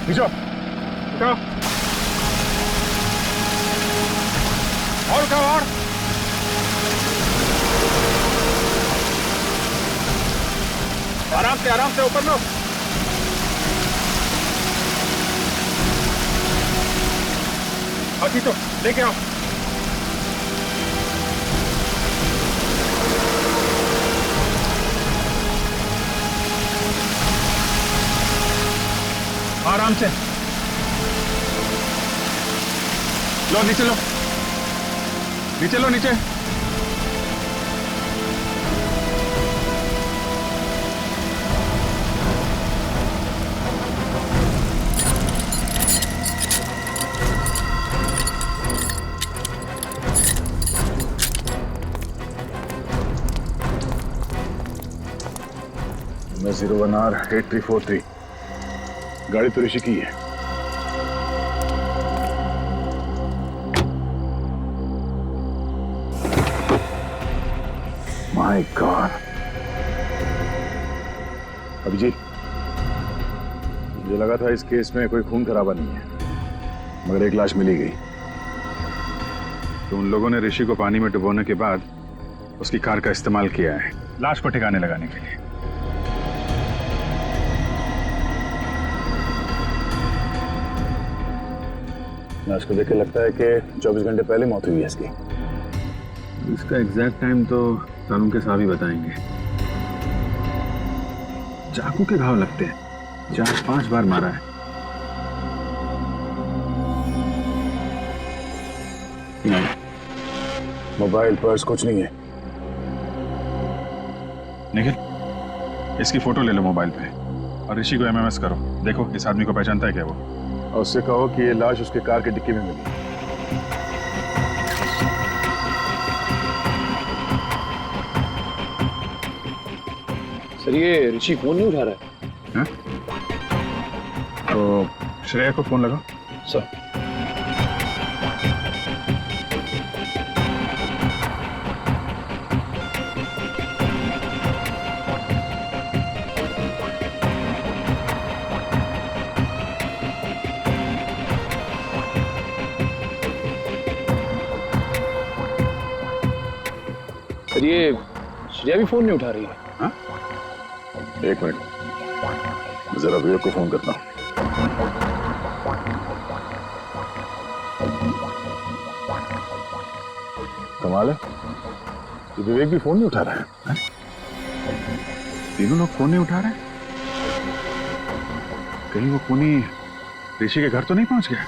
खींचो, उठाओ और उठाओ और। आराम से ऊपर लो। खींचो, लेके आओ। आराम से लो, नीचे लो, नीचे लो, नीचे। मैं 01R8343 गाड़ी तो ऋषि की है। My God. अभिजीत, मुझे लगा था इस केस में कोई खून खराबा नहीं है, मगर एक लाश मिली गई। तो उन लोगों ने ऋषि को पानी में डुबोने के बाद उसकी कार का इस्तेमाल किया है लाश को ठिकाने लगाने के लिए। लाश को देख के लगता है कि 24 घंटे पहले मौत हुई है इसकी। इसका एग्जैक्ट टाइम तो कानून के साहब ही बताएंगे। चाकू के घाव लगते हैं, 4-5 बार मारा है। नहीं, मोबाइल पर्स कुछ नहीं है। निखिल, इसकी फोटो ले लो मोबाइल पे और ऋषि को एमएमएस करो। देखो इस आदमी को पहचानता है क्या वो, और उससे कहो कि ये लाश उसके कार के डिक्की में मिली। सर ये ऋषि फोन नहीं उठा रहा है। तो श्रेया को फोन लगाओ। सर सर ये श्रेया भी फोन नहीं उठा रही है। हाँ? एक मिनट, जरा विवेक को फोन करता हूँ। कमाल है, ये विवेक भी फोन नहीं उठा रहा है। हाँ? तीनों लोग फोन नहीं उठा रहे। कहीं वो खूनी ऋषि के घर तो नहीं पहुंच गया?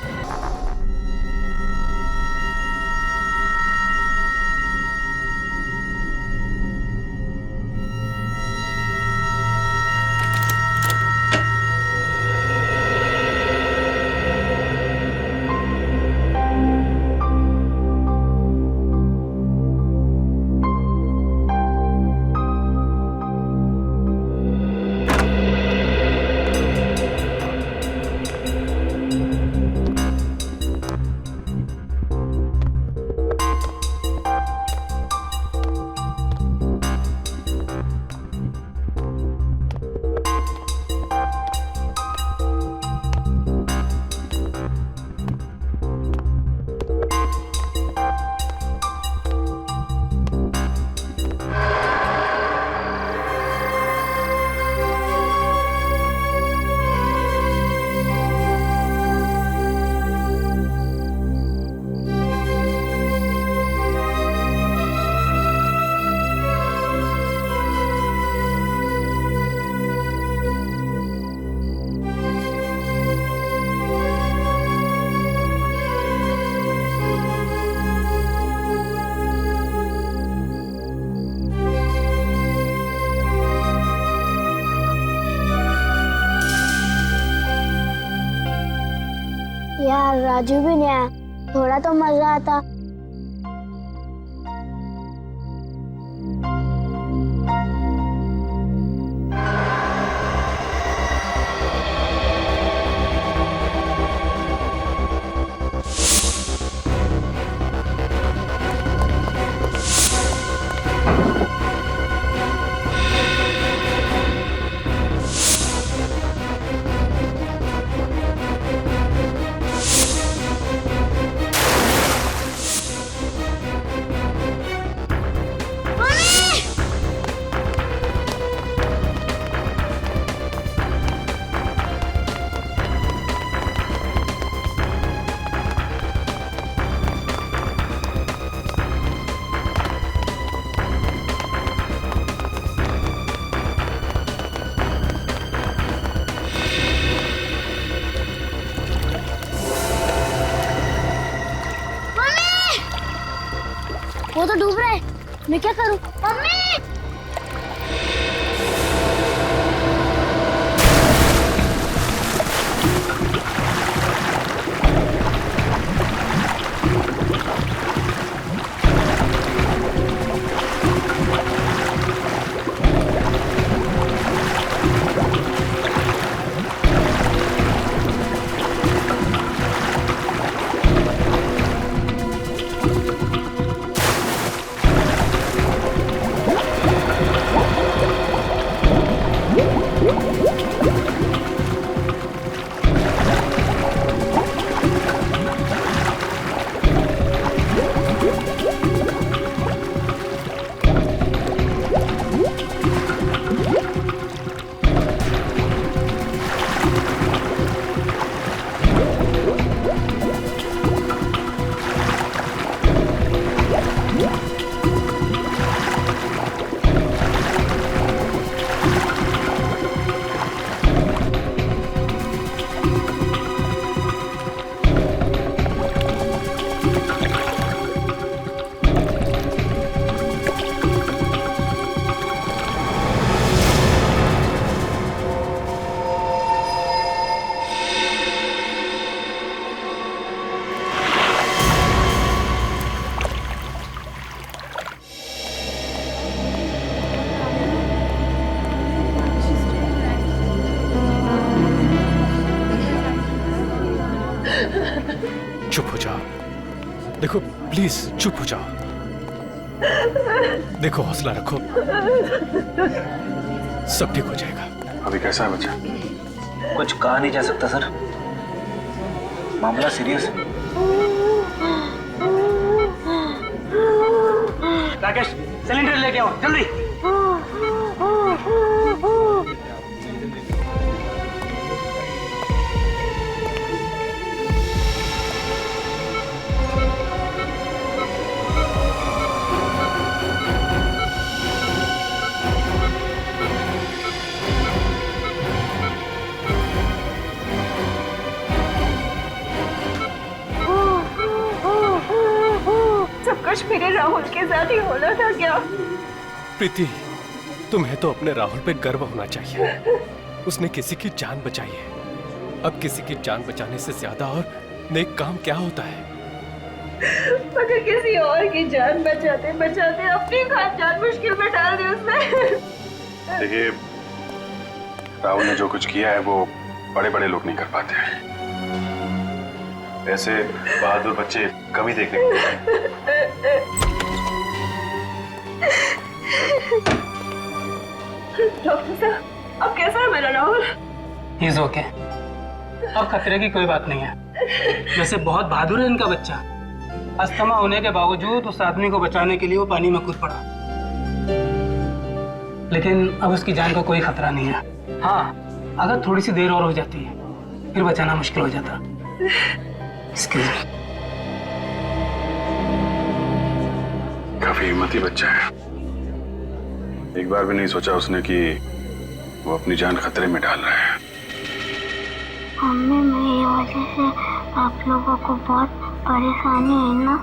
यार राजू भी नहीं आया, थोड़ा तो मजा आता। मैं क्या करूं? मम्मी! चुप हो जाओ। देखो प्लीज चुप हो जाओ। देखो हौसला रखो, सब ठीक हो जाएगा। अभी कैसा है बच्चा? कुछ कहा नहीं जा सकता सर, मामला सीरियस है। राकेश सिलेंडर लेके आओ जल्दी। सब कुछ मेरे राहुल के साथ ही होना था क्या? प्रीति, तुम्हें तो अपने राहुल पे गर्व होना चाहिए। उसने किसी की जान बचाई है। अब किसी की जान बचाने से ज्यादा और नेक काम क्या होता है? अगर किसी और की जान बचाते बचाते अपनी खास जान मुश्किल में डाल दी उसने। देखिए, राहुल ने जो कुछ किया है वो बड़े बड़े लोग नहीं कर पाते हैं। ऐसे बहादुर बच्चे कभी देखने को नहीं मिलते। डॉक्टर साहब, अब कैसा है मेरा राहुल? He's okay। अब खतरे की कोई बात नहीं है। वैसे बहुत बहादुर है इनका बच्चा। अस्थमा होने के बावजूद उस आदमी को बचाने के लिए वो पानी में कूद पड़ा, लेकिन अब उसकी जान को कोई खतरा नहीं है। हाँ, अगर थोड़ी सी देर और हो जाती है फिर बचाना मुश्किल हो जाता। Excuse me। काफी हिम्मती बच्चा है। एक बार भी नहीं सोचा उसने कि वो अपनी जान खतरे में डाल रहा है। मम्मी, मेरी वजह से आप लोगों को बहुत परेशानी है ना?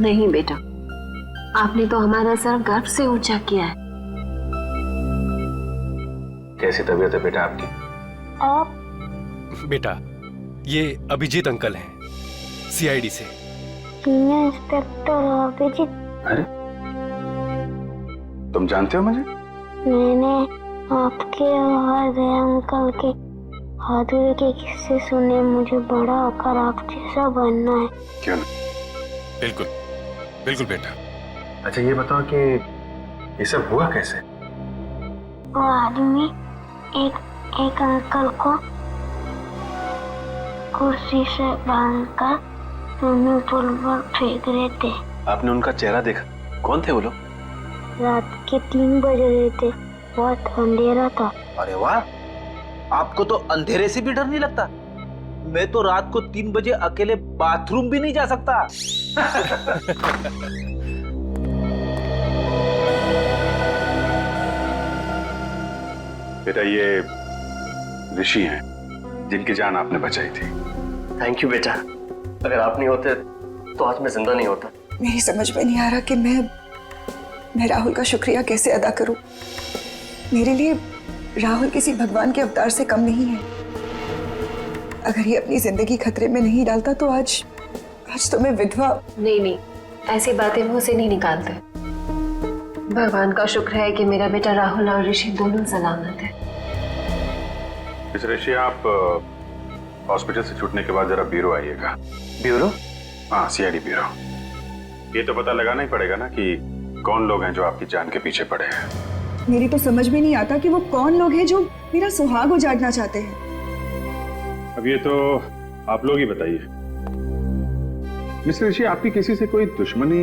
नहीं बेटा, आपने तो हमारा सर गर्व से ऊंचा किया है। कैसी तबीयत है बेटा आपकी? आप बेटा, ये अभिजीत अंकल हैं, सीआईडी से। Senior inspector Abhijit? अरे, तुम जानते हो मुझे? मैंने आपके और दया अंकल के बहादुरी के किस्से सुने। मुझे बड़ा होकर आप जैसा बनना है। क्यों नहीं? बिल्कुल बिल्कुल बेटा। अच्छा ये बताओ कि ये सब हुआ कैसे? वो आदमी एक अंकल को कुर्सी से बांधकर स्विमिंग पूल पर फेंक रहे थे। आपने उनका चेहरा देखा? कौन थे वो लोग? रात के 3 बज रहे थे, बहुत अंधेरा था। अरे वाह, आपको तो अंधेरे से भी डर नहीं लगता? मैं तो रात को 3 बजे अकेले बाथरूम भी नहीं जा सकता। बेटा, ये ऋषि हैं जिनकी जान आपने बचाई थी। थैंक यू बेटा, अगर आप नहीं होते तो आज मैं जिंदा नहीं होता। मेरी समझ में नहीं आ रहा कि मैं राहुल का शुक्रिया कैसे अदा करूं। मेरे लिए राहुल किसी भगवान के अवतार से कम नहीं है। अगर ये अपनी जिंदगी खतरे में नहीं डालता तो आज तो मैं विधवा। नहीं, ऐसी बातें मुंह से नहीं निकालते। भगवान का शुक्र है कि मेरा बेटा राहुल और ऋषि दोनों सलामत है। मिस ऋषि, आप हॉस्पिटल से छूटने के बाद जरा ब्यूरो आइएगा। ब्यूरो? हाँ, सीआईडी ब्यूरो। ये तो पता लगाना ही पड़ेगा ना कि कौन लोग हैं जो आपकी जान के पीछे पड़े हैं। मेरी तो समझ में नहीं आता कि वो कौन लोग हैं जो मेरा सुहाग उजाड़ना चाहते हैं। अब ये तो आप लोग ही बताइए। मिस ऋषि, आपकी किसी से कोई दुश्मनी?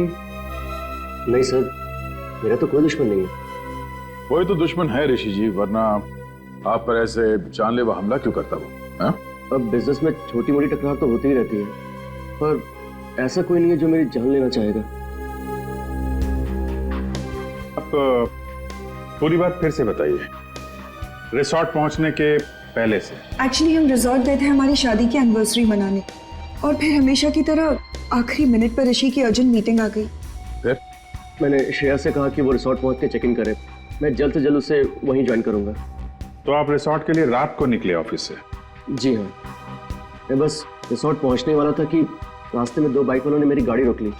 नहीं सर, मेरा तो कोई दुश्मन नहीं है। कोई तो दुश्मन है ऋषि जी, वरना आप पर ऐसे जानलेवा हमला क्यों करता वो? हाँ? अब बिजनेस में छोटी मोटी टकरार तो होती ही रहती है, पर ऐसा कोई नहीं है जो मेरी जान लेना चाहेगा। आप पूरी बात फिर से बताइए, रिसोर्ट पहुंचने के पहले से। एक्चुअली हम रिजॉर्ट गए थे हमारी शादी की एनिवर्सरी मनाने, और फिर हमेशा की तरह आखिरी मिनट पर ऋषि की अर्जेंट मीटिंग आ गई। फिर मैंने श्रेया से कहा कि वो रिसोर्ट पहुंच के चेक इन करे। मैं जल्द से जल्द उसे वहीं ज्वाइन करूंगा। तो आप रिसोर्ट के लिए रात को निकले ऑफिस से? जी हाँ, मैं बस रिसोर्ट पहुंचने वाला था कि रास्ते में 2 बाइक वालों ने मेरी गाड़ी रोक ली।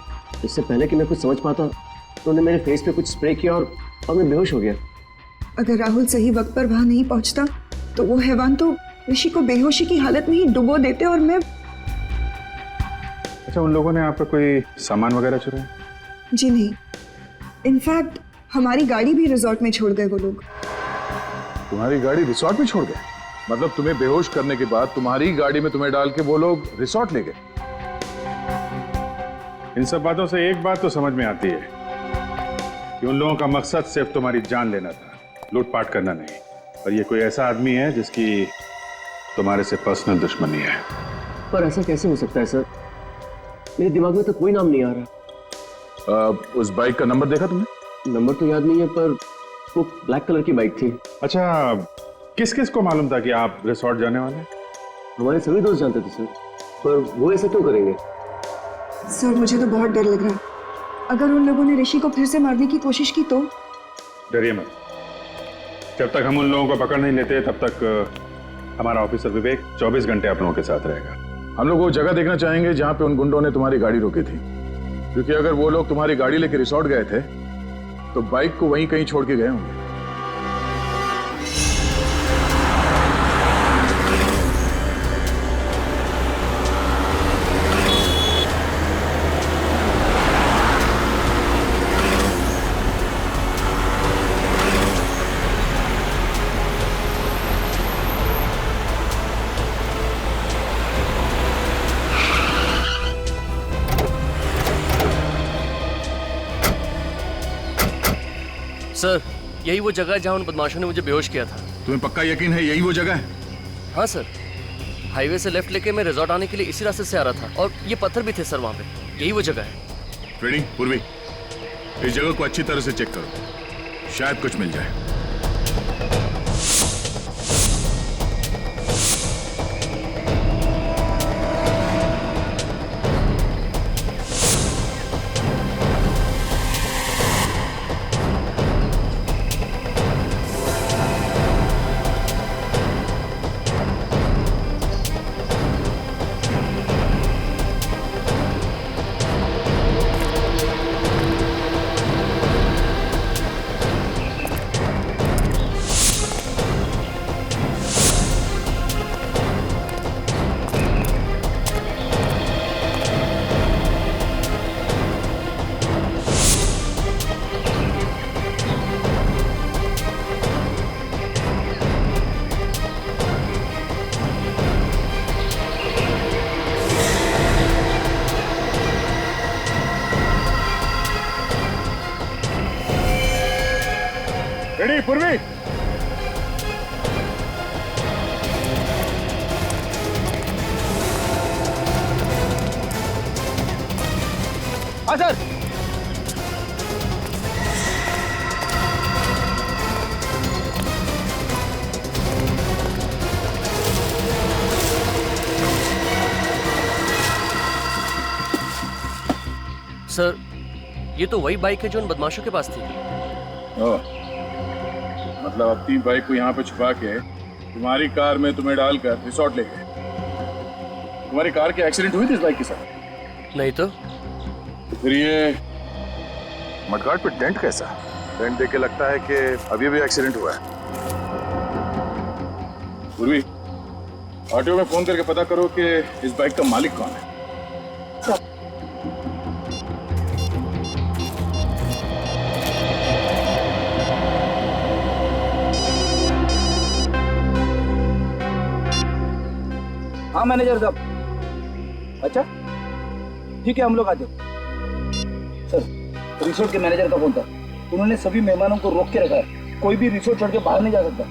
इससे पहले कि मैं कुछ समझ पाता तो उन्होंने मेरे फेस पे कुछ स्प्रे किया और मैं बेहोश हो गया। अगर राहुल सही वक्त पर वहां नहीं पहुंचता तो वो हैवान तो ऋषि को बेहोशी की हालत में ही डुबो देते और मैं। अच्छा, उन लोगों ने आपका कोई सामान वगैरह चुराया? जी नहीं, इनफैक्ट हमारी गाड़ी भी रिजॉर्ट में छोड़ गए वो लोग। तुम्हारी गाड़ी रिसोर्ट में छोड़ गए? मतलब तुम्हें बेहोश करने के बाद तुम्हारी गाड़ी में तुम्हें डाल के वो लोग रिसोर्ट ले गए? इन सब बातों से एक बात तो समझ में आती है कि उन लोगों का मकसद सिर्फ तुम्हारी जान लेना था, लूटपाट करना नहीं। और ये कोई ऐसा आदमी है जिसकी तुम्हारे से पर्सनल दुश्मनी है। पर ऐसा कैसे हो सकता है सर? मेरे दिमाग में तो कोई नाम नहीं आ रहा। उस बाइक का नंबर देखा तुमने? नंबर तो याद नहीं है, पर वो ब्लैक कलर की बाइक थी। अच्छा, किस किस को मालूम था कि आप रिसोर्ट जाने वाले हैं? हमारे सभी दोस्त जानते थे सर, पर वो ऐसा क्यों करेंगे? सर मुझे तो बहुत डर लग रहा है। अगर उन लोगों ने ऋषि को फिर से मारने की कोशिश की तो? डरिए मत। जब तक हम उन लोगों को पकड़ नहीं लेते तब तक हमारा ऑफिसर विवेक 24 घंटे आप लोगों के साथ रहेगा। हम लोग वो जगह देखना चाहेंगे जहां पे उन गुंडों ने तुम्हारी गाड़ी रोकी थी, क्योंकि अगर वो लोग तुम्हारी गाड़ी लेके रिसोर्ट गए थे तो बाइक को वहीं कहीं छोड़ के गए होंगे। सर, यही वो जगह है जहां उन बदमाशों ने मुझे बेहोश किया था। तुम्हें पक्का यकीन है यही वो जगह है? हाँ सर, हाईवे से लेफ्ट लेके मैं रिजॉर्ट आने के लिए इसी रास्ते से आ रहा था, और ये पत्थर भी थे सर वहाँ पे। यही वो जगह है। रेडी पूर्वी, इस जगह को अच्छी तरह से चेक करो, शायद कुछ मिल जाए। रेडी पूर्वी, हाँ सर। सर, ये तो वही बाइक है जो उन बदमाशों के पास थी। ओह, मतलब अपनी बाइक को यहाँ पे छुपा के तुम्हारी कार में तुम्हें डालकर रिसोर्ट ले गए। तुम्हारी कार की एक्सीडेंट हुई थी इस बाइक के साथ? नहीं तो फिर ये मडगार्ड पे डेंट कैसा? डेंट देख के लगता है कि अभी भी एक्सीडेंट हुआ है। पूर्वी, ऑटो में फोन करके पता करो कि इस बाइक का मालिक कौन है। हाँ मैनेजर साहब। अच्छा ठीक है, हम लोग आते। सर, रिसोर्ट के मैनेजर का फोन था। उन्होंने सभी मेहमानों को रोक के रखा है, कोई भी रिसोर्ट छोड़ के बाहर नहीं जा सकता।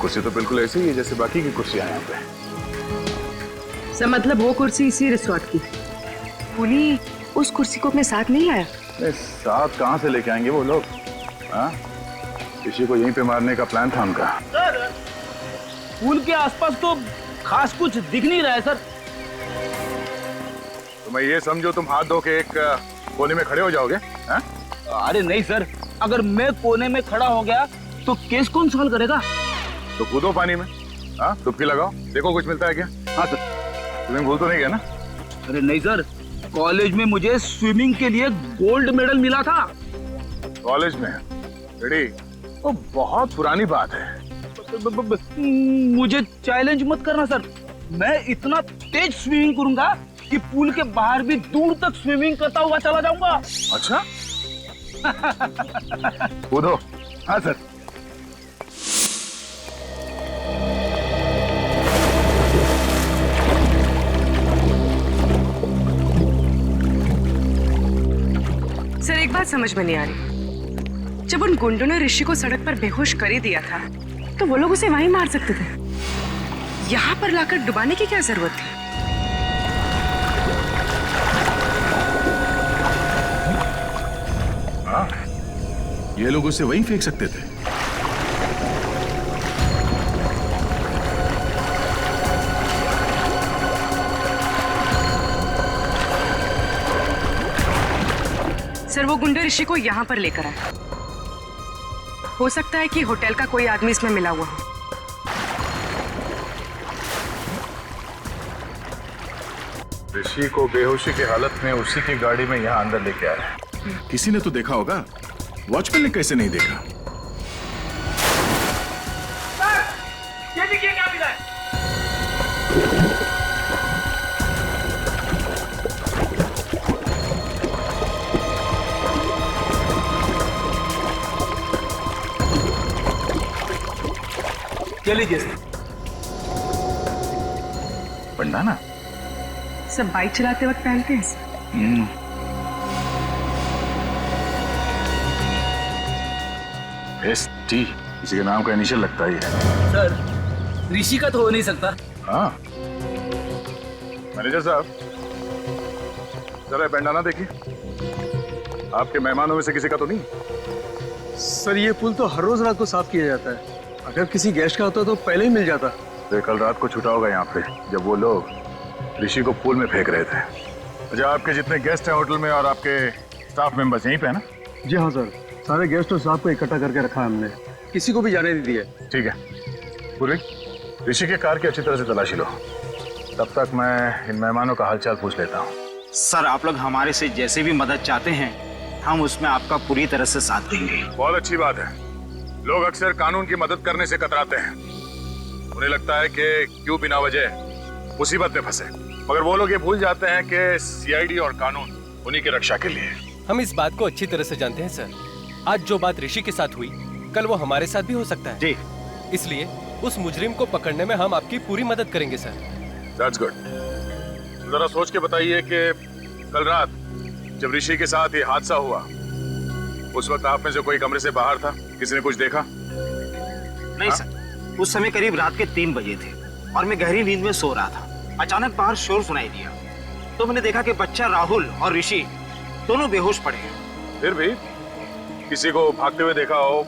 कुर्सी तो बिल्कुल ऐसी ही है जैसे बाकी की कुर्सियां यहाँ पे। सर मतलब वो कुर्सी इसी रिसोर्ट की। पुली उस कुर्सी को अपने साथ नहीं लाया? साथ कहाँ से लेके आएंगे वो लोग? हाँ, किसी को यहीं पे मारने का प्लान था उनका। सर, पुल के आसपास तो खास कुछ दिख नहीं रहा है सर। तो मैं ये समझो तुम हाथ धो के एक कोने में खड़े हो जाओगे? हाँ? अरे नहीं सर, अगर मैं कोने में खड़ा हो गया तो केस कौन सॉल्व करेगा? तो कूदो पानी में, हाँ, डुबकी लगाओ, देखो कुछ मिलता है क्या। हाँ सर, तुम्हें भूल तो नहीं गया ना? अरे नहीं सर, कॉलेज में मुझे स्विमिंग के लिए गोल्ड मेडल मिला था। कॉलेज में? रेडी? वो बहुत पुरानी बात है। मुझे चैलेंज मत करना सर, मैं इतना तेज स्विमिंग करूंगा कि पूल के बाहर भी दूर तक स्विमिंग करता हुआ चला जाऊंगा। अच्छा? कूदो। हाँ सर। सर एक बात समझ में नहीं आ रही, जब उन गुंडों ने ऋषि को सड़क पर बेहोश कर ही दिया था तो वो लोग उसे वहीं मार सकते थे। यहाँ पर लाकर डुबाने की क्या जरूरत थी? हाँ, ये लोग उसे वहीं फेंक सकते थे। सर वो गुंडे ऋषि को यहाँ पर लेकर आए। हो सकता है कि होटल का कोई आदमी इसमें मिला हुआ हो। ऋषि को बेहोशी की हालत में उसी की गाड़ी में यहाँ अंदर लेके आया। किसी ने तो देखा होगा, वॉचमैन ने कैसे नहीं देखा? ये देखिए क्या मिला है। लीजिए सर। बंडाना सब बाइक चलाते वक्त पहनते हैं सर। एसटी किसी के नाम का इनिशियल लगता ही है। सर ऋषि का तो हो नहीं सकता। हाँ, मैनेजर साहब जरा बंडाना देखिए, आपके मेहमानों में से किसी का तो नहीं? सर ये पुल तो हर रोज रात को साफ किया जाता है, अगर किसी गेस्ट का होता तो पहले ही मिल जाता। तो कल रात को छुटा होगा यहाँ पे जब वो लोग ऋषि को पूल में फेंक रहे थे। अच्छा, आपके जितने गेस्ट हैं होटल में और आपके स्टाफ मेंबर्स यहीं पे है ना? जी हाँ सर, सारे गेस्ट और स्टाफ को इकट्ठा करके रखा है हमने, किसी को भी जाने नहीं दिया। ठीक है पूर्वी, ऋषि के कार की अच्छी तरह से तलाशी लो। तब तक मैं इन मेहमानों का हालचाल पूछ लेता हूँ। सर आप लोग हमारे से जैसे भी मदद चाहते हैं हम उसमें आपका पूरी तरह से साथ देंगे। बहुत अच्छी बात है। लोग अक्सर कानून की मदद करने से कतराते हैं। उन्हें लगता है कि क्यों बिना वजह मुसीबत में फंसे, मगर वो लोग ये भूल जाते हैं कि सीआईडी और कानून उन्हीं की रक्षा के लिए। हम इस बात को अच्छी तरह से जानते हैं सर। आज जो बात ऋषि के साथ हुई कल वो हमारे साथ भी हो सकता है जी। इसलिए उस मुजरिम को पकड़ने में हम आपकी पूरी मदद करेंगे सर। That's good. जरा सोच के बताइए कि कल रात जब ऋषि के साथ ये हादसा हुआ उस वक्त आप में से कोई कमरे से बाहर था? किसी ने कुछ देखा? नहीं सर, उस समय करीब रात के 3 बजे थे और मैं गहरी नींद में सो रहा था। अचानक बाहर शोर सुनाई दिया तो मैंने देखा कि बच्चा राहुल और ऋषि दोनों बेहोश पड़े हैं। फिर भी किसी को भागते हुए देखा हो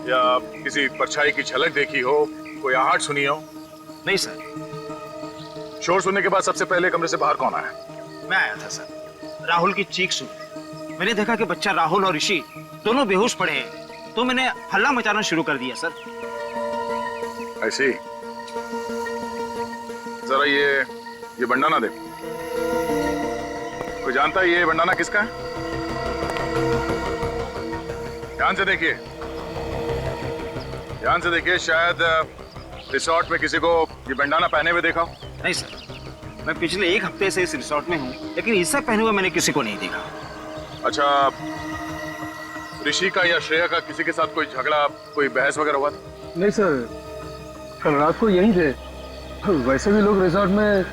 या किसी परछाई की झलक देखी हो, कोई आहट सुनी हो? नहीं सर। शोर सुनने के बाद सबसे पहले कमरे से बाहर कौन आया? मैं आया था सर। राहुल की चीख सुनी। मैंने देखा कि बच्चा राहुल और ऋषि दोनों बेहोश पड़े हैं तो मैंने हल्ला मचाना शुरू कर दिया सर। ऐसी जरा ये बंडाना देखो। कोई जानता है ये बंडाना किसका है? ध्यान से देखिए, ध्यान से देखिए। शायद रिसोर्ट में किसी को ये बंडाना पहने हुए देखा हो। नहीं सर, मैं पिछले 1 हफ्ते से इस रिसोर्ट में हूँ लेकिन इससे पहने हुए मैंने किसी को नहीं देखा। अच्छा, ऋषि का या श्रेया का किसी के साथ कोई झगड़ा, कोई बहस वगैरह हुआ था? नहीं सर, कल रात को यहीं थे। वैसे भी लोग रिसोर्ट में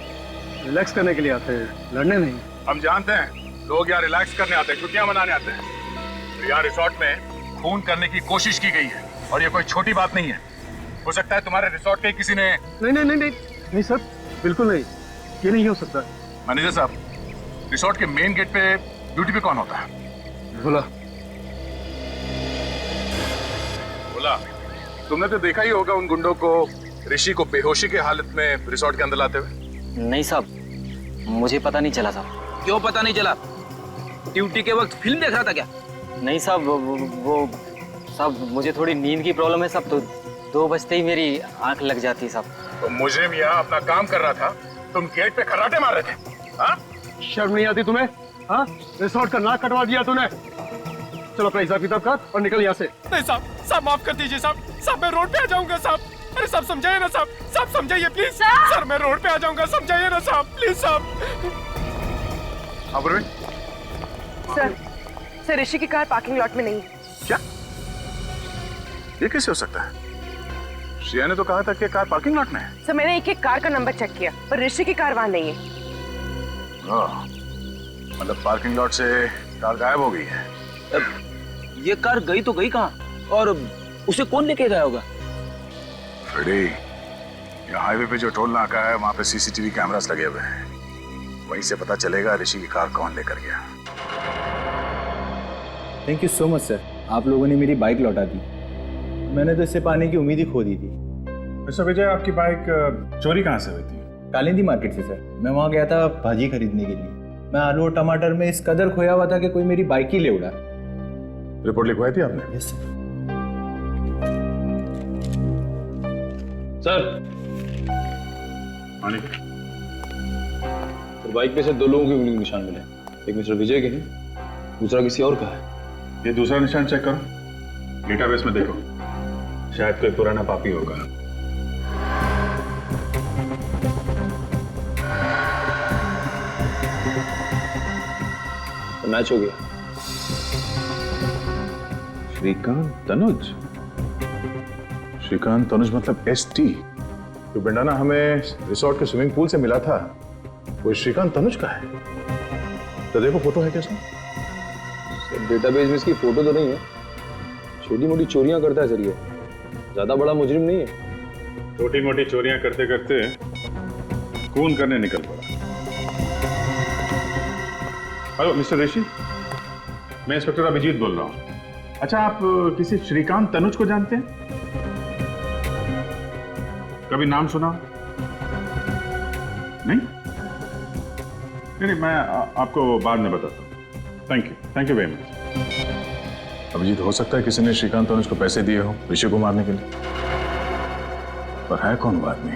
रिलैक्स करने के लिए आते हैं, लड़ने नहीं। हम जानते हैं लोग यहाँ रिलैक्स करने आते हैं, छुट्टियां मनाने आते हैं। तो यहाँ रिसोर्ट में खून करने की कोशिश की गई है और ये कोई छोटी बात नहीं है। हो सकता है तुम्हारे रिसोर्ट के किसी ने। नहीं सर, बिल्कुल नहीं, ये नहीं हो सकता। मैनेजर साहब, रिसोर्ट के मेन गेट पे ड्यूटी पे कौन होता है? बोला तुमने तो देखा ही होगा उन गुंडों को ऋषि को बेहोशी के हालत में रिसोर्ट के अंदर लाते हुए। नहीं साहब, मुझे पता नहीं चला साहब। क्यों पता नहीं चला? ड्यूटी के वक्त फिल्म देख रहा था क्या? नहीं साहब, वो साहब मुझे थोड़ी नींद की प्रॉब्लम है साहब, तो 2 बजते ही मेरी आंख लग जाती है साहब। तो मुजरिम यहाँ अपना काम कर रहा था, तुम गेट पे खर्राटे मार रहे थे। हाँ? शर्म नहीं आती तुम्हें? हाँ, रिसोर्ट का नाक कटवा दिया तूने। चलो अपना हिसाब किताब कर और निकल यहाँ से। नहीं साहब माफ कर दीजिए साहब, मैं रोड पे आ जाऊंगा साहब। अरे साहब समझाइए ना साहब, समझाइए प्लीज। सर मैं रोड पे आ जाऊंगा, समझाइए ना साहब, प्लीज साहब। सर ऋषि की कार पार्किंग लॉट में नहीं है। क्या? ये कैसे हो सकता है? श्रेया ने तो कहा था कि कार पार्किंग लॉट में है। सर मैंने एक कार का नंबर चेक किया पर ऋषि की कार वहाँ नहीं है। मतलब पार्किंग लॉट से कार गायब हो गई है। ये कार गई तो गई कहाँ और उसे कौन लेके गया होगा? फ्रेडी, यहाँ हाईवे पे जो टोल नाका है वहाँ पे सीसीटीवी कैमरास लगे हुए हैं। वहीं से पता चलेगा ऋषि की कार कौन लेकर गया। Thank you so much sir, आप लोगों ने मेरी बाइक लौटा दी। मैंने तो इससे पाने की उम्मीद ही खो दी थी। मिस्टर विजय, आपकी बाइक चोरी कहाँ से हुई थी? कालिंदी मार्केट से सर। मैं वहाँ गया था भाजी खरीदने के लिए। मैं आलू और टमाटर में इस कदर खोया हुआ था कि कोई मेरी बाइक ही ले उड़ा। रिपोर्ट लिखवाई थी आपने? Yes sir. सर तो बाइक पे से 2 लोगों के उंगली के निशान मिले। एक मिस्टर विजय के हैं, दूसरा किसी और का है। ये दूसरा निशान चेक करो, डेटाबेस में देखो, शायद कोई पुराना पापी होगा। तो मैच हो गया। श्रीकांत तनुज मतलब ST। जो बंडाना हमें रिसोर्ट के स्विमिंग पूल से मिला था वो श्रीकांत तनुज का है। तो देखो फोटो है क्या सर? डेटाबेस में इसकी फोटो तो नहीं है। छोटी मोटी चोरियां करता है सर, ये ज्यादा बड़ा मुजरिम नहीं है। छोटी मोटी चोरियां करते करते खून करने निकल पड़ा। हेलो मिस्टर ऋषि, मैं इंस्पेक्टर अभिजीत बोल रहा हूँ। अच्छा, आप किसी श्रीकांत तनुज को जानते हैं? कभी नाम सुना? नहीं, मैं आपको बाद में बताता हूँ। Thank you very much. Abhijit, हो सकता है किसी ने श्रीकांत तनुज को पैसे दिए हो ऋषि को मारने के लिए, पर है कौन वो आदमी?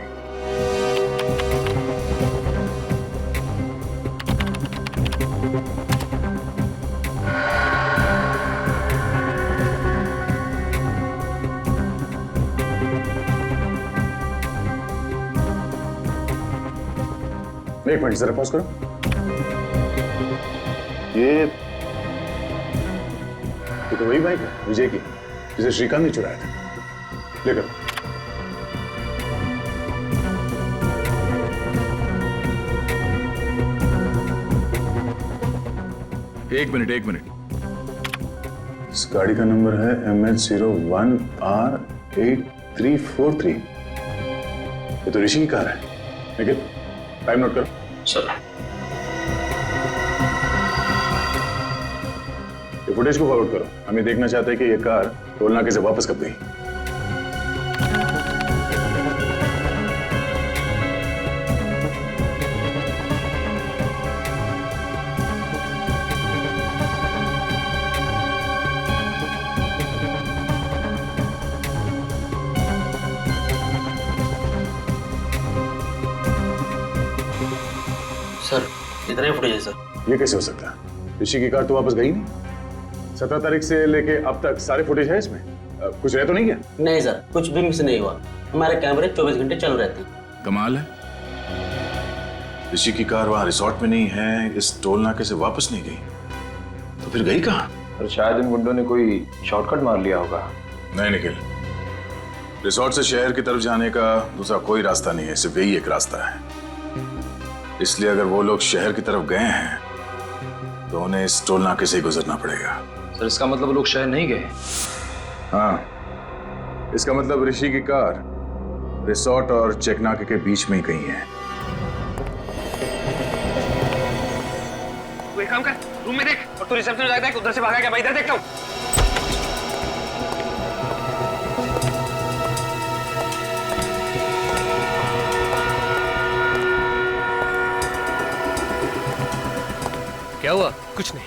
एक मिनट जरा पॉज करो। ये तो वही बाइक है विजय की जिसे श्रीकांत ने चुराया था। लेकर एक मिनट इस गाड़ी का नंबर है MH01R8343। ये तो ऋषि की कार है। निखिल टाइम नोट करो। सर ये फुटेज को फॉरवर्ड करो। हम ये देखना चाहते हैं कि ये कार टोल नाके से वापस कब गई। सर इतना ही फुटेज है सर। ये कैसे हो सकता है? ऋषि की कार तो वापस गई नहीं। 17 तारीख से लेके अब तक सारे फुटेज है इसमें। कुछ रह तो नहीं गया? नहीं सर, कुछ भी मिस नहीं हुआ। हमारे कैमरे 24 घंटे चालू रहते हैं। कमाल है। ऋषि की कार वहां रिसोर्ट में नहीं है, इस टोल नाके से वापस नहीं गई, तो फिर गई कहाँ? और शायद इन गुंडों ने कोई शॉर्टकट मार लिया होगा। नहीं निखिल, रिसोर्ट से शहर की तरफ जाने का दूसरा कोई रास्ता नहीं है, सिर्फ यही एक रास्ता है। इसलिए अगर वो लोग शहर की तरफ गए हैं तो उन्हें इस टोल नाके से ही गुजरना पड़ेगा। सर इसका मतलब लोग शहर नहीं गए? हाँ, इसका मतलब ऋषि की कार रिसोर्ट और चेक नाके के बीच में ही कहीं है। तू एक काम कर, रूम में देख और तू रिसेप्शन में जाके देख, उधर से भागा क्या? मैं इधर देखता हूँ। क्या हुआ? कुछ नहीं।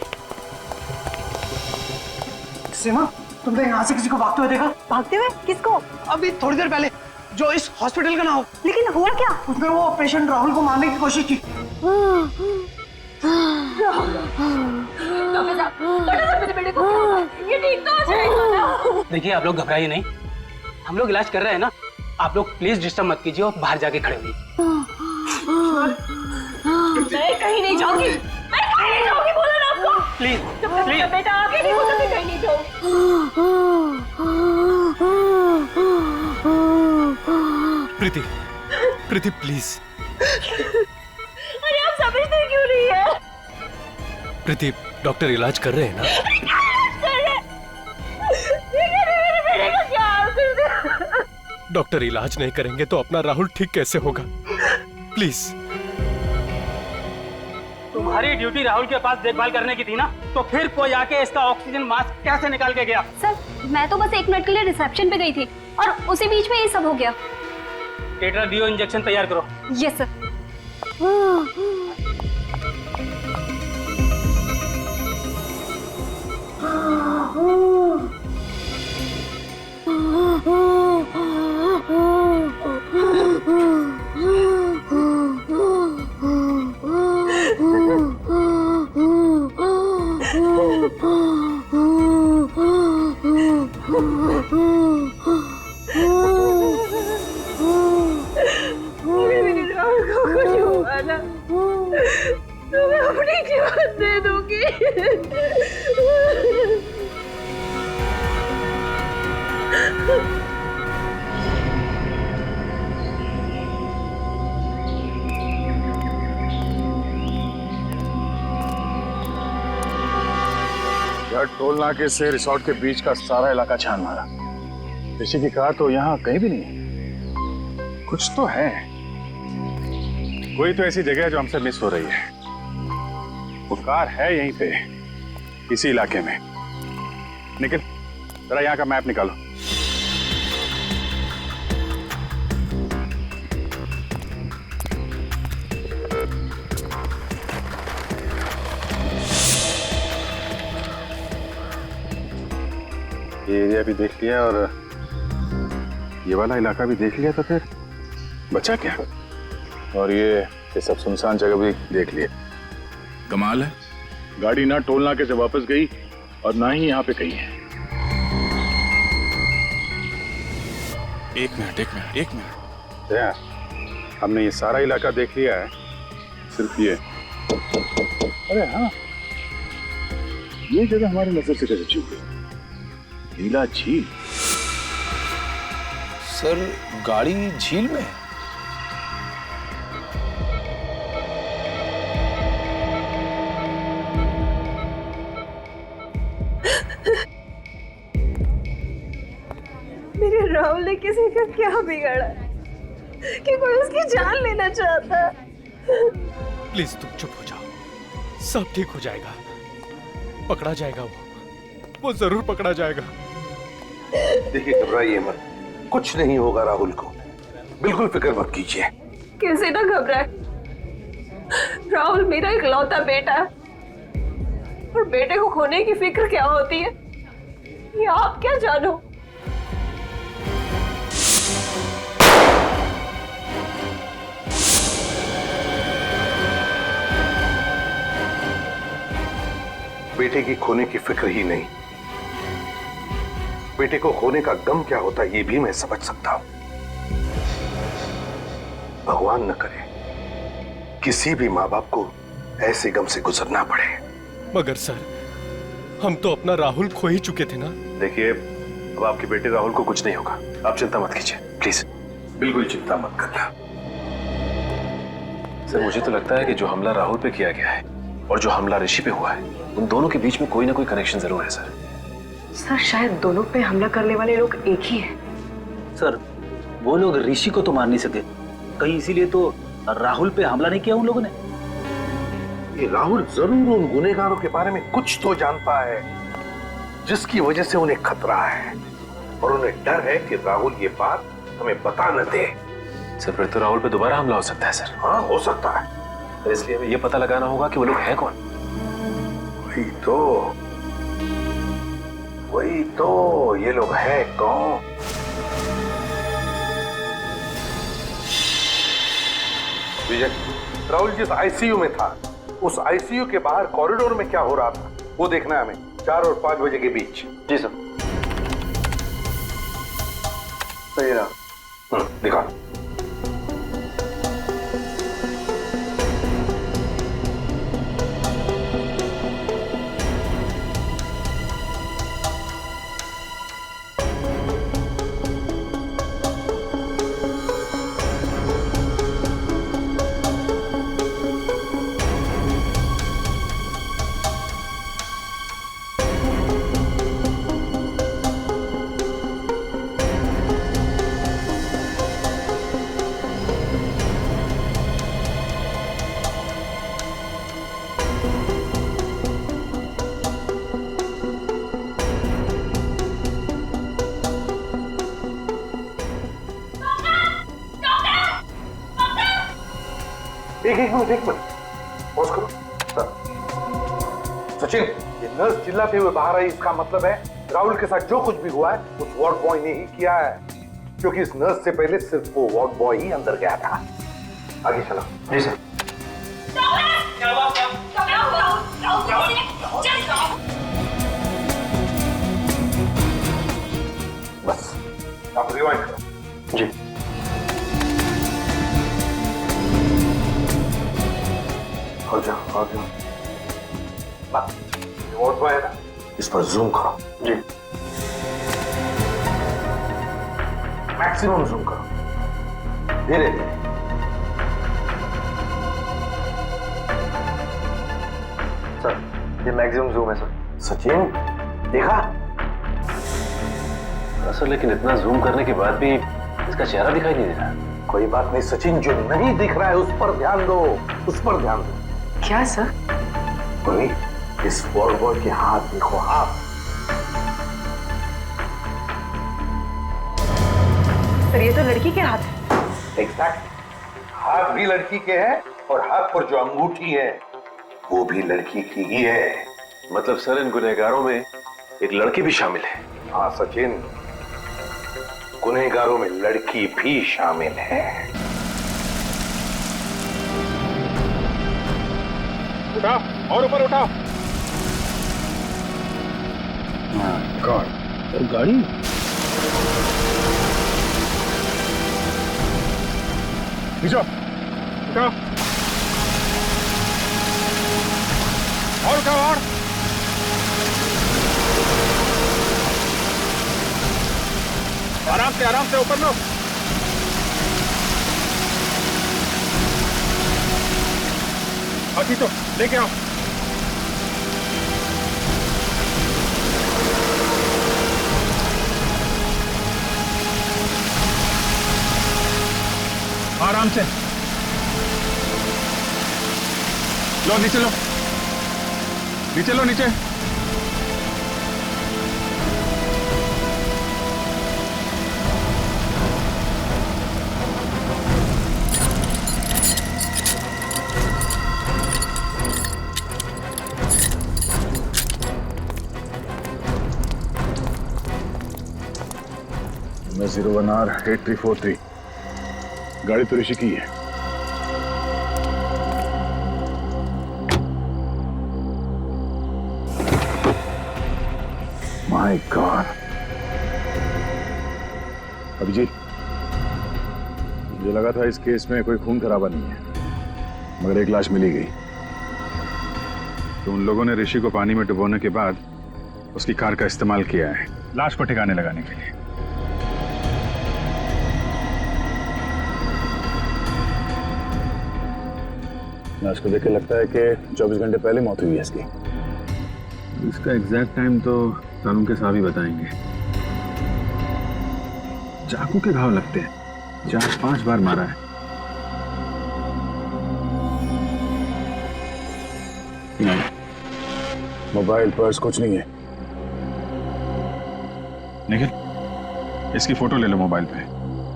सीमा, तुमने यहाँ से किसी को भागते हुए देखा? भागते हुए? किसको? अभी थोड़ी देर पहले, जो इस हॉस्पिटल का ना हो। लेकिन हुआ क्या? उसने वो पेशेंट राहुल को मारने की कोशिश की। ये ठीक तो हो जाएगा ना? देखिए आप लोग घबराइए नहीं, हम लोग इलाज कर रहे हैं ना। आप लोग प्लीज डिस्टर्ब मत कीजिए और बाहर जाके खड़े होइए। मैं कहीं नहीं जाऊंगी, मैं कहीं नहीं जाऊंगी, बोला ना आपको। प्लीज प्लीज बेटा, आगे नहीं बोला, मैं कहीं नहीं जाऊंगी। प्रीति, प्रीति प्लीज। अरे आप समझते क्यों नहीं है? प्रीति, डॉक्टर इलाज कर रहे हैं ना? डॉक्टर इलाज नहीं करेंगे तो अपना राहुल ठीक कैसे होगा? प्लीज। तुम्हारी ड्यूटी राहुल के पास देखभाल करने की थी ना, तो फिर कोई आके इसका ऑक्सीजन मास्क कैसे निकाल के गया? सर, मैं तो बस 1 मिनट के लिए रिसेप्शन पे गई थी और उसी बीच में ये सब हो गया। टेट्राडियो इंजेक्शन तैयार करो। Yes sir. मैं अपनी जीवन दे दूंगी। यार, टोल नाके से रिसोर्ट के बीच का सारा इलाका छान मारा। ऋषि की कार तो यहाँ कहीं भी नहीं है। कुछ तो है, कोई तो ऐसी जगह है जो हमसे मिस हो रही है। वो कार है यहीं पे, इसी इलाके में। निखिल, जरा यहाँ का मैप निकालो। ये एरिया भी देख लिया और ये वाला इलाका भी देख लिया, तो फिर बचा क्या? और ये सब सुनसान जगह भी देख लिया। कमाल है, गाड़ी ना टोल नाके से वापस गई और ना ही यहाँ पे कहीं है। एक मिनट। हमने ये सारा इलाका देख लिया है, सिर्फ ये। अरे हाँ, ये जगह हमारी नजर से कैसे चूक गई? नीला झील। सर गाड़ी झील में है? मेरे राहुल ने किसी का क्या बिगाड़ा कि कोई उसकी जान लेना चाहता? प्लीज तुम चुप हो जाओ, सब ठीक हो जाएगा। पकड़ा जाएगा वो जरूर पकड़ा जाएगा। देखिए घबराइए मत, कुछ नहीं होगा राहुल को, बिल्कुल फिक्र मत कीजिए। कैसे ना घबराए, राहुल मेरा इकलौता बेटा है और बेटे को खोने की फिक्र क्या होती है ये आप क्या जानो। बेटे की खोने की फिक्र ही नहीं, बेटे को खोने का गम क्या होता है ये भी मैं समझ सकता हूं। भगवान न करे किसी भी माँ बाप को ऐसे गम से गुजरना पड़े। मगर सर, हम तो अपना राहुल खो ही चुके थे ना। देखिए, अब आपके बेटे राहुल को कुछ नहीं होगा, आप चिंता मत कीजिए प्लीज, बिल्कुल चिंता मत करना। सर मुझे तो लगता है कि जो हमला राहुल पे किया गया है और जो हमला ऋषि पे हुआ है, उन दोनों के बीच में कोई ना कोई कनेक्शन जरूर है सर। सर शायद दोनों पे हमला करने वाले लोग एक ही हैं। सर वो लोग ऋषि को तो मार नहीं सके, कहीं इसीलिए तो राहुल पे हमला नहीं किया उन लोगों ने। ये राहुल जरूर उन गुनहगारों के बारे में कुछ तो जानता है जिसकी वजह से उन्हें खतरा है, और उन्हें डर है कि राहुल ये बात हमें बता न दे। सर फिर तो राहुल पे दोबारा हमला हो सकता है सर। हाँ हो सकता है, तो इसलिए हमें ये पता लगाना होगा कि वो लोग हैं कौन। वही तो ये लोग हैं कौन? विजय, राहुल जिस आईसीयू में था, उस आईसीयू के बाहर कॉरिडोर में क्या हो रहा था वो देखना है हमें, 4 और 5 बजे के बीच। जी सर। सही रहा। दिखा। एक मिनट पॉज करो। सर सचिन, ये नर्स चिल्लाते हुए बाहर आई, इसका मतलब है राहुल के साथ जो कुछ भी हुआ है उस वार्ड बॉय ने ही किया है, क्योंकि इस नर्स से पहले सिर्फ वो वार्ड बॉय ही अंदर गया था। आगे चलो। जी सर। बस आप रिवाइंड करो। जी। हो जाओ, वार्ड बॉय है ना, इस पर जूम करो। जी। मैक्सिमम जूम करो, धीरे धीरे। सर ये मैक्सिमम जूम है सर। सचिन देखा? सर लेकिन इतना जूम करने के बाद भी इसका चेहरा दिखाई नहीं दे रहा। कोई बात नहीं सचिन, जो नहीं दिख रहा है उस पर ध्यान दो, उस पर ध्यान दो। क्या सर? इस बॉल बॉल के हाथ देखो, हाथ। सर ये तो लड़की के हाथ है। एग्जैक्ट, हाथ भी लड़की के हैं और हाथ पर जो अंगूठी है वो भी लड़की की ही है। मतलब सर इन गुनहगारों में एक लड़की भी शामिल है? हाँ सचिन, गुनहगारों में लड़की भी शामिल है। उठा और ऊपर उठा। और गाड़ी नीचे उठा। और उठाओ और। आराम से ऊपर लो। अभी तो लेके आओ। आराम से लो, नीचे लो, नीचे लो, नीचे। मैं 01R8343, गाड़ी तो ऋषि की है। My God. अभिजीत, मुझे लगा था इस केस में कोई खून खराबा नहीं है, मगर एक लाश मिली गई। तो उन लोगों ने ऋषि को पानी में डुबोने के बाद उसकी कार का इस्तेमाल किया है लाश को ठिकाने लगाने के लिए। लाश को देख के लगता है कि 24 घंटे पहले मौत हुई है इसकी। इसका एग्जैक्ट टाइम तो कानून के साहब ही बताएंगे। चाकू के घाव लगते हैं, 4-5 बार मारा है। नहीं, मोबाइल पर्स कुछ नहीं है। निखिल, इसकी फोटो ले लो मोबाइल पे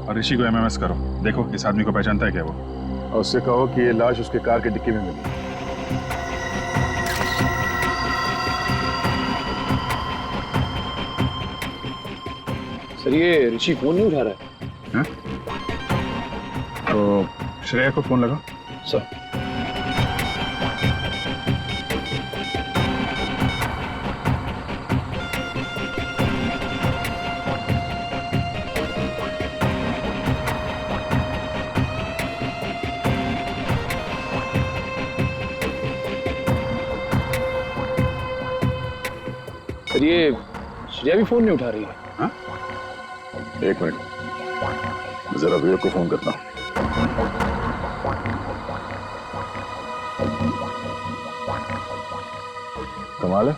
और ऋषि को एमएमएस करो। देखो इस आदमी को पहचानता है क्या वो, और उससे कहो कि ये लाश उसके कार के डिक्की में मिली। सर ये ऋषि फोन नहीं उठा रहा है। हाँ? तो श्रेया को फोन लगाओ। सर ये श्रेया भी फोन नहीं उठा रही है। हाँ? एक मिनट, जरा विवेक को फोन करता हूँ। कमाल है,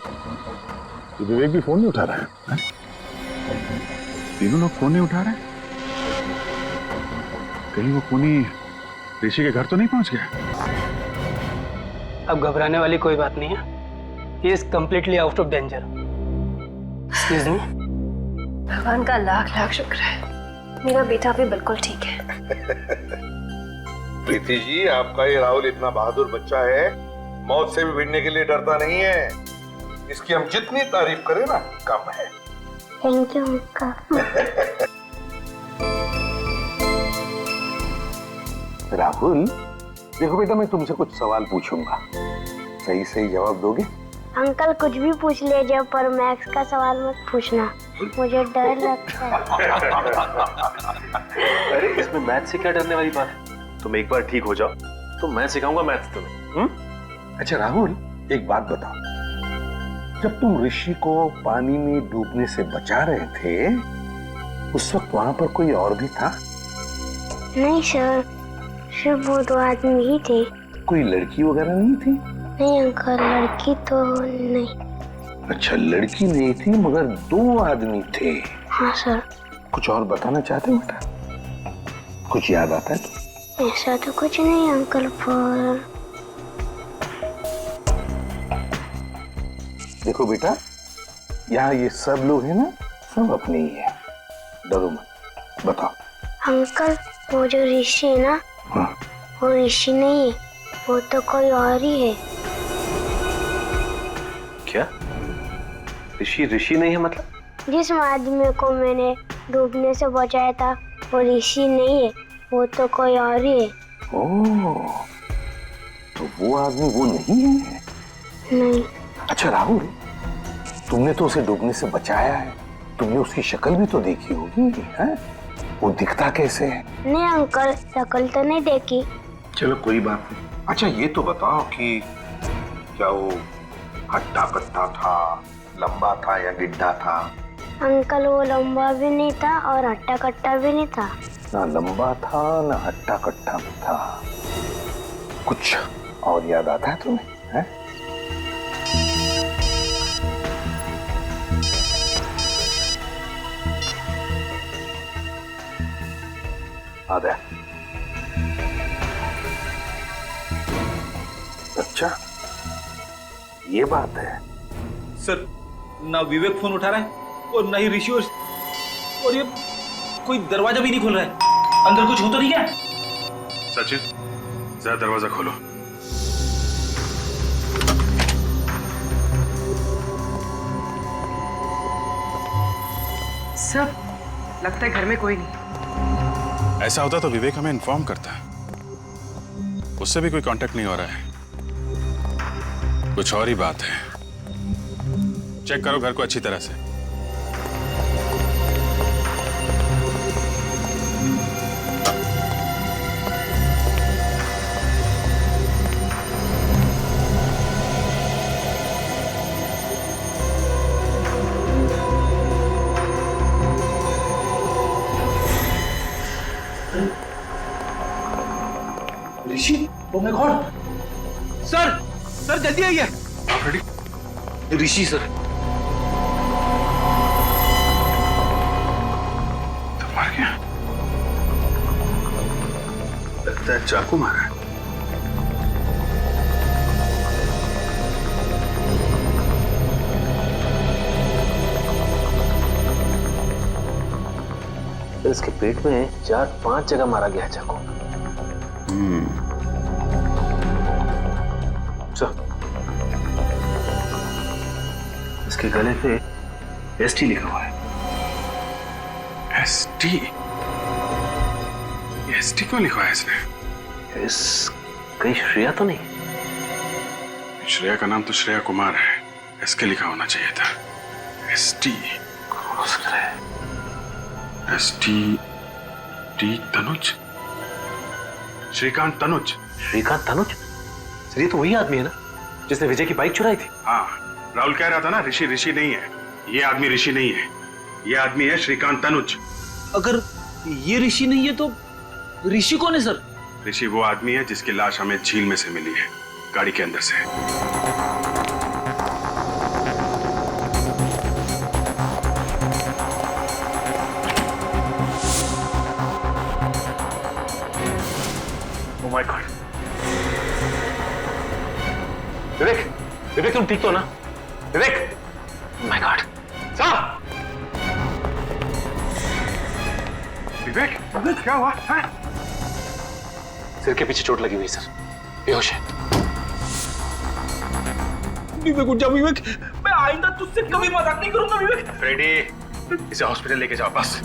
ये विवेक भी फोन नहीं उठा रहा है। हाँ? तीनों लोग फोन नहीं उठा रहे हैं। कहीं वो खूनी ऋषि के घर तो नहीं पहुंच गया? अब घबराने वाली कोई बात नहीं है। He is completely out of danger. Excuse me? भगवान का लाख लाख शुक्र है, मेरा बेटा भी बिल्कुल ठीक है। प्रीति जी, आपका ये राहुल इतना बहादुर बच्चा है, मौत से भी भिड़ने के लिए डरता नहीं है। इसकी हम जितनी तारीफ करें ना कम है। Thank you uncle. राहुल, देखो बेटा, मैं तुमसे कुछ सवाल पूछूंगा, सही सही जवाब दोगे? अंकल कुछ भी पूछ लीजिए, पर मैथ्स का सवाल मत पूछना, मुझे डर लगता है। अरे इसमें मैथ से क्या डरने वाली बात है? तुम एक बार ठीक हो जाओ तो मैं सिखाऊंगा मैथ्स तुम्हें। अच्छा राहुल, एक बात बताओ, जब तुम ऋषि को पानी में डूबने से बचा रहे थे, उस वक्त वहां पर कोई और भी था? नहीं सर, सिर्फ वो 2 आदमी ही थे। कोई लड़की वगैरह नहीं थी? नहीं अंकल, लड़की तो नहीं। अच्छा, लड़की नहीं थी मगर 2 आदमी थे। हाँ सर। कुछ और बताना चाहते हो बेटा? कुछ याद आता है तो? ऐसा तो कुछ नहीं अंकल, पर देखो बेटा, यहाँ ये सब लोग हैं ना, सब अपने ही है, डरो मत। बताओ। अंकल वो जो ऋषि है ना, हाँ। वो ऋषि नहीं है, वो तो कोई और ही है। क्या? ऋषि नहीं है मतलब? जिस आदमी को मैंने डूबने से बचाया था वो ऋषि नहीं है, वो तो कोई और ही है। ओह, तो वो आदमी वो नहीं है? नहीं। अच्छा राहुल, तुमने तो उसे डूबने से बचाया है, तुमने उसकी शक्ल भी तो देखी होगी, है? वो दिखता कैसे है? नहीं अंकल, शक्ल तो नहीं देखी। चलो कोई बात नहीं। अच्छा ये तो बताओ कि क्या वो हट्टा कट्टा था, लंबा था या गिड्ढा था? अंकल वो लंबा भी नहीं था और हट्टा कट्टा भी नहीं था। ना लंबा था ना हट्टा कट्टा भी था। कुछ और याद आता है तुम्हें? है? आदा। अच्छा, ये बात है। सर, ना विवेक फोन उठा रहा है और ना ही ऋषि, और ये कोई दरवाजा भी नहीं खोल रहा है। अंदर कुछ हो तो नहीं क्या? सचिन, जरा दरवाजा खोलो। सब लगता है घर में कोई नहीं। ऐसा होता तो विवेक हमें इन्फॉर्म करता। उससे भी कोई कांटेक्ट नहीं हो रहा है। कुछ और ही बात है। चेक करो घर को अच्छी तरह से। Rishi, oh my god! Sir, sir जल्दी आइए। ऋषि सर। तो मर गया। लगता है चाकू मारा है। इसके पेट में 4-5 जगह मारा गया है चाकू। इसके गले पे एसटी लिखा हुआ है। एसटी? एसटी क्यों लिखा है इसने? कहीं श्रेया तो नहीं? श्रेया का नाम तो श्रेया कुमार है। इसके लिखा होना चाहिए था। ST. ST T Tanuj. Shrikant Tanuj. Shrikant Tanuj? Sir ये तो वही आदमी है ना जिसने विजय की बाइक चुराई थी? हाँ, राहुल कह रहा था ना, ऋषि नहीं है। ये आदमी ऋषि नहीं है। ये आदमी है श्रीकांत तनुज। अगर ये ऋषि नहीं है तो ऋषि कौन है सर? ऋषि वो आदमी है जिसकी लाश हमें झील में से मिली है, गाड़ी के अंदर से। Oh my God! विवेक, विवेक तुम ठीक तो ना? विवेक! Oh my God! साहब! विवेक, क्या हुआ? है? सिर के पीछे चोट लगी हुई सर, बेहोश है। विवेक उठ जा विवेक, मैं आइंदा तुझसे कभी मजाक नहीं करूंगा विवेक। फ्रेडी, इसे हॉस्पिटल लेके जाओ बस।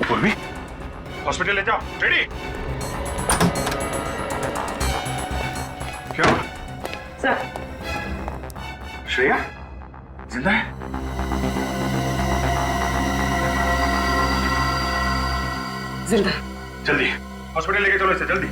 पूर्वी, हॉस्पिटल ले जाओ। फ्रेडी, क्या हुआ? सर, श्रेया जिंदा है? जिंदा। जल्दी हॉस्पिटल लेके चलो इसे, जल्दी।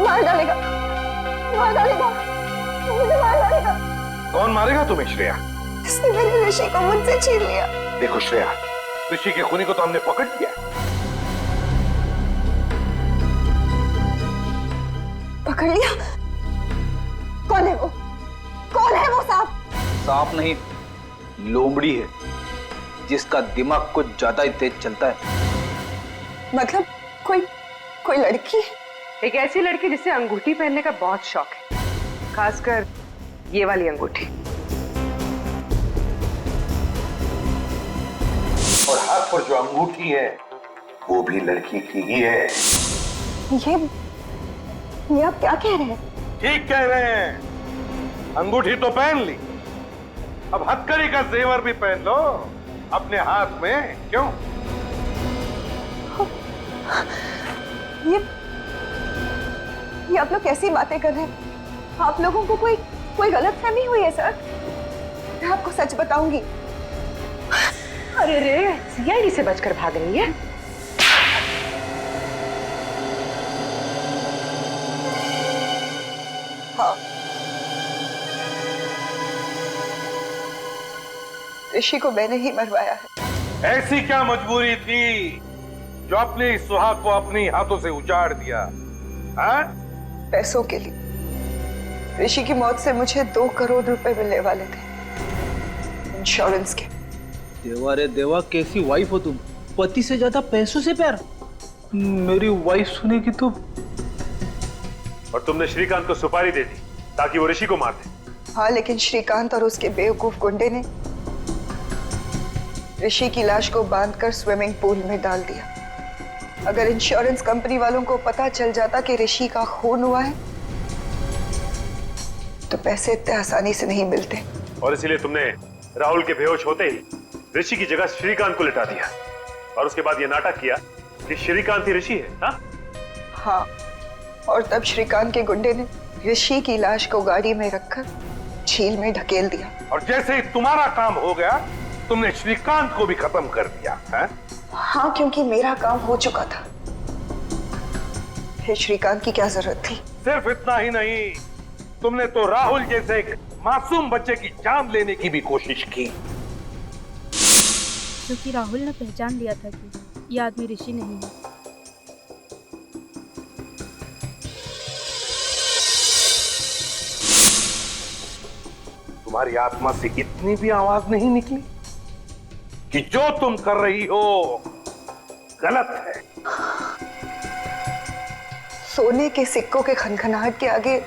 मार डालेगा, मार डालेगा, मुझे मार डालेगा। कौन मारेगा तुम्हें श्रेया? इसने मेरे ऋषि को मुझसे छीन लिया। देखो श्रेया, ऋषि के खूनी को तो हमने पकड़ लिया। पकड़ लिया? कौन है वो? कौन है वो सांप? सांप नहीं, लोमड़ी है, जिसका दिमाग कुछ ज्यादा ही तेज चलता है। मतलब कोई लड़की? एक ऐसी लड़की जिसे अंगूठी पहनने का बहुत शौक है, खासकर ये वाली अंगूठी। और हाथ पर जो अंगूठी है वो भी लड़की की ही है। ये आप क्या कह रहे हैं? ठीक कह रहे हैं। अंगूठी तो पहन ली, अब हथकड़ी का जेवर भी पहन लो अपने हाथ में। क्यों? ये आप लोग कैसी बातें कर रहे हैं? आप लोगों को कोई गलतफहमी हुई है सर? मैं आपको सच बताऊंगी। अरे रे, सीआईडी से बचकर भाग रही है। हाँ, ऋषि को मैंने ही मरवाया है। ऐसी क्या मजबूरी थी जो अपने इस सुहाग को अपने हाथों से उजाड़ दिया? हाँ? पैसों के लिए। ऋषि की मौत से मुझे 2 करोड़ रुपए मिलने वाले थे, इंश्योरेंस के। देवा रे देवा, कैसी वाइफ हो तुम? पति से ज्यादा पैसों से प्यार। मेरी वाइफ सुनेगी तो। और तुमने श्रीकांत को सुपारी दे दी ताकि वो ऋषि को मार दे। हाँ, लेकिन श्रीकांत और उसके बेवकूफ गुंडे ने ऋषि की लाश को बांधकर स्विमिंग पूल में डाल दिया। अगर इंश्योरेंस कंपनी वालों को पता चल जाता कि ऋषि का खून हुआ है तो पैसे इतने आसानी से नहीं मिलते। और इसीलिए तुमने राहुल के बेहोश होते ही ऋषि की जगह श्रीकांत को लिटा दिया और उसके बाद ये नाटक किया कि श्रीकांत ही ऋषि है। हाँ, और तब श्रीकांत के गुंडे ने ऋषि की लाश को गाड़ी में रखकर झील में ढकेल दिया। और जैसे ही तुम्हारा काम हो गया तुमने श्रीकांत को भी खत्म कर दिया है? हाँ, क्योंकि मेरा काम हो चुका था। फिर श्रीकांत की क्या जरूरत थी? सिर्फ इतना ही नहीं, तुमने तो राहुल जैसे एक मासूम बच्चे की जान लेने की भी कोशिश की। क्योंकि राहुल ने पहचान लिया था कि ये आदमी ऋषि नहीं है। तुम्हारी आत्मा से इतनी भी आवाज नहीं निकली कि जो तुम कर रही हो गलत है? सोने के सिक्कों के खनखनाहट के आगे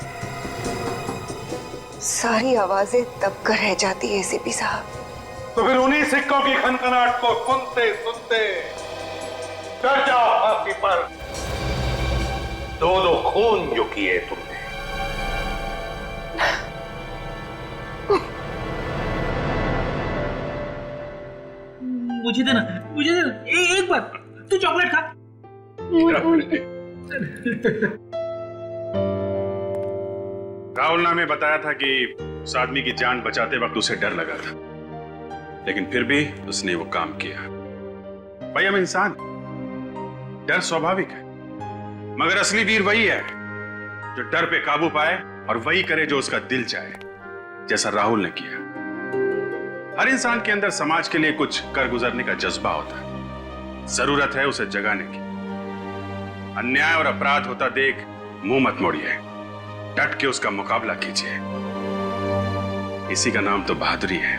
सारी आवाजें दबकर रह जाती है एसीपी साहब। तो फिर उन्हीं सिक्कों की खनखनाहट को सुनते सुनते चढ़ जाओ फांसी पर। 2 खून जो किए तुमने। मुझे देना एक बार। तू चॉकलेट खा। राहुल ने हमें बताया था कि उस आदमी की जान बचाते वक्त उसे डर लगा था, लेकिन फिर भी उसने वो काम किया। भाई, हम इंसान, डर स्वाभाविक है, मगर असली वीर वही है जो डर पे काबू पाए और वही करे जो उसका दिल चाहे, जैसा राहुल ने किया। हर इंसान के अंदर समाज के लिए कुछ कर गुजरने का जज्बा होता है, जरूरत है उसे जगाने की। अन्याय और अपराध होता देख मुंह मत मोड़िए, डट के उसका मुकाबला कीजिए। इसी का नाम तो बहादुरी है।